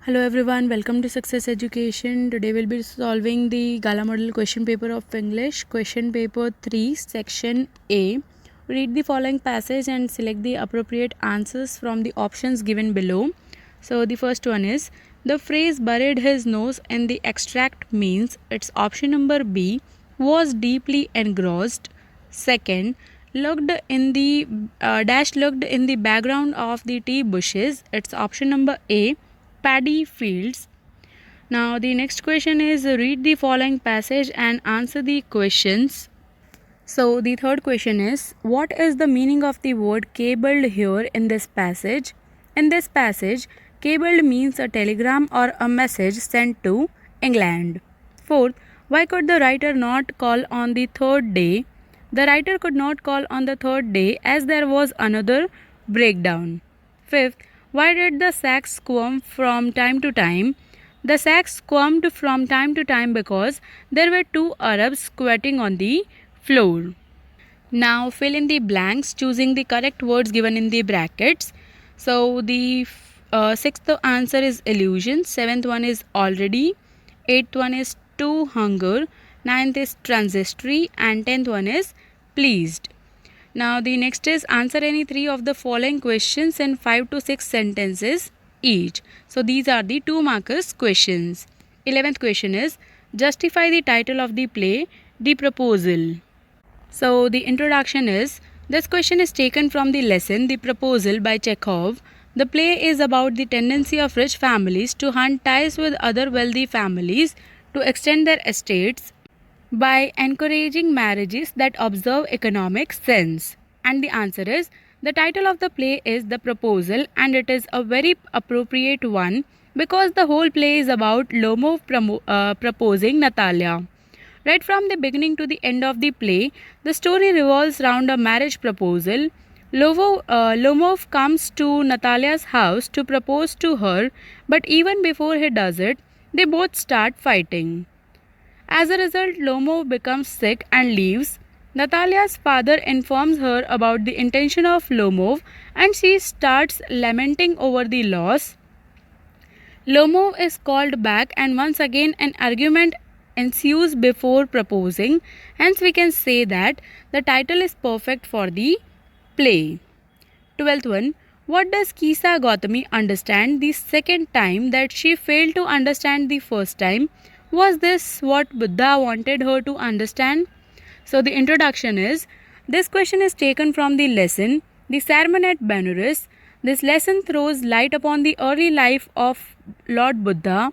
Hello everyone, welcome to Success Education. Today we'll be solving the Gala Model Question Paper of English, Question Paper 3, Section A. Read the following passage and select the appropriate answers from the options given below. So the first one is, the phrase buried his nose in the extract means, it's option number B, was deeply engrossed. Second, looked in the looked in the background of the tea bushes, it's option number A, paddy fields. Now the next question is, read the following passage and answer the questions. So the third question is, what is the meaning of the word cabled here in this passage? In this passage, cabled means a telegram or a message sent to England. Fourth, why could the writer not call on the third day? The writer could not call on the third day as there was another breakdown. Fifth, why did the sack squirm from time to time? The sack squirmed from time to time because there were two Arabs squatting on the floor. Now fill in the blanks choosing the correct words given in the brackets. So the sixth answer is illusion, seventh one is already, eighth one is to hunger, ninth is transitory, and 10th one is pleased. Now the next is answer any three of the following questions in 5 to 6 sentences each. So these are the 2 markers questions. 11th question is, justify the title of the play, The Proposal. So the introduction is, this question is taken from the lesson The Proposal by Chekhov. The play is about the tendency of rich families to hunt ties with other wealthy families to extend their estates by encouraging marriages that observe economic sense. And the answer is, the title of the play is The Proposal, and it is a very appropriate one because the whole play is about Lomov proposing Natalia. Right from the beginning to the end of the play, the story revolves around a marriage proposal. Lomov comes to Natalia's house to propose to her, but even before he does it, they both start fighting. As a result, Lomov becomes sick and leaves. Natalia's father informs her about the intention of Lomov and she starts lamenting over the loss. Lomov is called back and once again an argument ensues before proposing. Hence we can say that the title is perfect for the play. 12th one, what does Kisa Gautami understand the second time that she failed to understand the first time? Was this what Buddha wanted her to understand? So the introduction is, this question is taken from the lesson The Sermon at Benares. This lesson throws light upon the early life of Lord Buddha,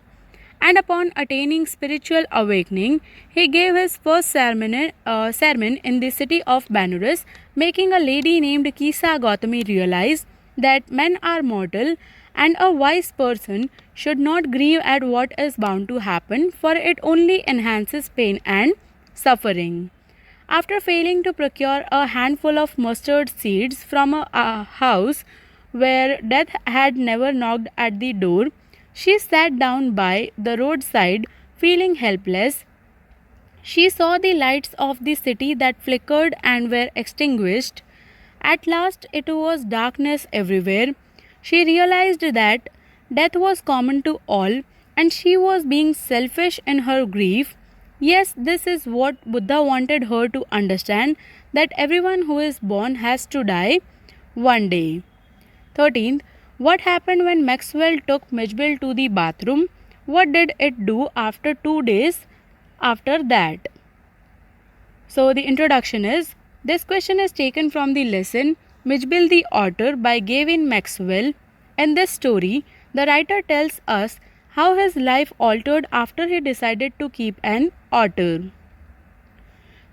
and upon attaining spiritual awakening, he gave his first sermon in the city of Benares, making a lady named Kisa Gautami realize that men are mortal and a wise person should not grieve at what is bound to happen, for it only enhances pain and suffering. After failing to procure a handful of mustard seeds from a house where death had never knocked at the door, she sat down by the roadside, feeling helpless. She saw the lights of the city that flickered and were extinguished. At last, it was darkness everywhere. She realized that death was common to all and she was being selfish in her grief. Yes, this is what Buddha wanted her to understand, that everyone who is born has to die one day. 13th, what happened when Maxwell took Mijbil to the bathroom? What did it do after 2 days after that? So the introduction is, this question is taken from the lesson Mijbil the Otter by Gavin Maxwell. In this story, the writer tells us how his life altered after he decided to keep an otter.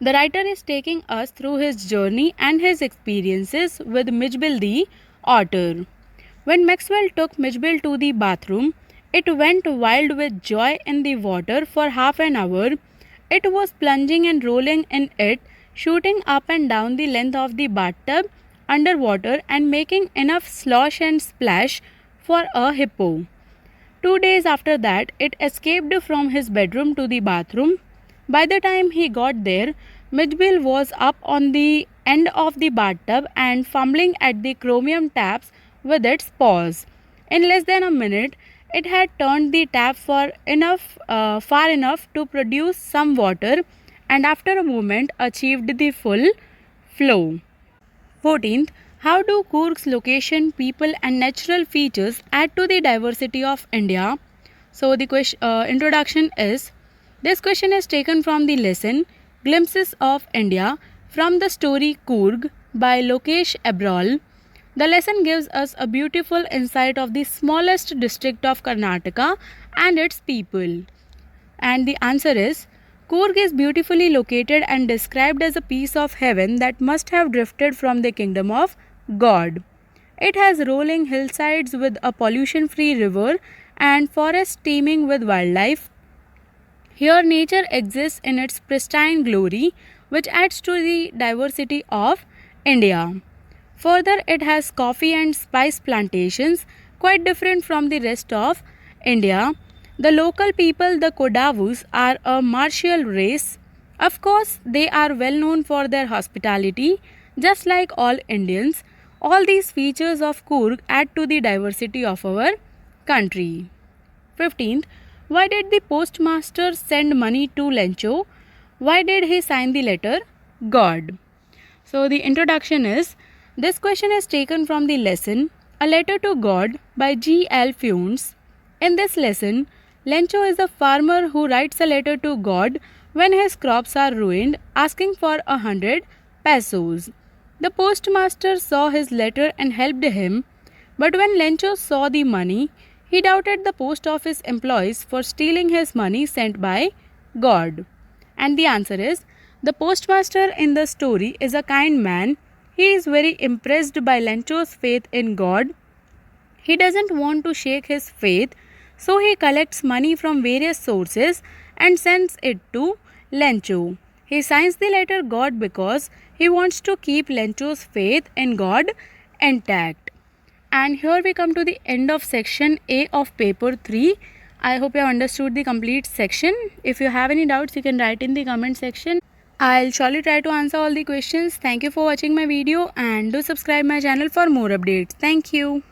The writer is taking us through his journey and his experiences with Mijbil the Otter. When Maxwell took Mijbil to the bathroom, it went wild with joy in the water for half an hour. It was plunging and rolling in it, shooting up and down the length of the bathtub underwater and making enough slosh and splash for a hippo. 2 days after that, it escaped from his bedroom to the bathroom. By the time he got there, Mijbil was up on the end of the bathtub and fumbling at the chromium taps with its paws. In less than a minute, It had turned the tap far enough to produce some water, and after a moment achieved the full flow. 14th, how do Coorg's location, people, and natural features add to the diversity of India? So, the introduction is, this question is taken from the lesson Glimpses of India from the story Coorg by Lokesh Abrol. The lesson gives us a beautiful insight of the smallest district of Karnataka and its people. And the answer is, Coorg is beautifully located and described as a piece of heaven that must have drifted from the kingdom of God. It has rolling hillsides with a pollution-free river and forests teeming with wildlife. Here nature exists in its pristine glory, which adds to the diversity of India. Further, it has coffee and spice plantations, quite different from the rest of India. The local people, the Kodavus, are a martial race. Of course, they are well known for their hospitality, just like all Indians. All these features of Coorg add to the diversity of our country. 15th, why did the postmaster send money to Lencho? Why did he sign the letter? God. So the introduction is, this question is taken from the lesson A Letter to God by G.L. Funes. In this lesson, Lencho is a farmer who writes a letter to God when his crops are ruined, asking for 100 pesos. The postmaster saw his letter and helped him, but when Lencho saw the money, he doubted the post office employees for stealing his money sent by God. And the answer is, the postmaster in the story is a kind man. He is very impressed by Lencho's faith in God. He doesn't want to shake his faith, so he collects money from various sources and sends it to Lencho. He signs the letter God because he wants to keep Lencho's faith in God intact. And here we come to the end of section A of paper 3. I hope you have understood the complete section. If you have any doubts, you can write in the comment section. I'll surely try to answer all the questions. Thank you for watching my video and do subscribe my channel for more updates. Thank you.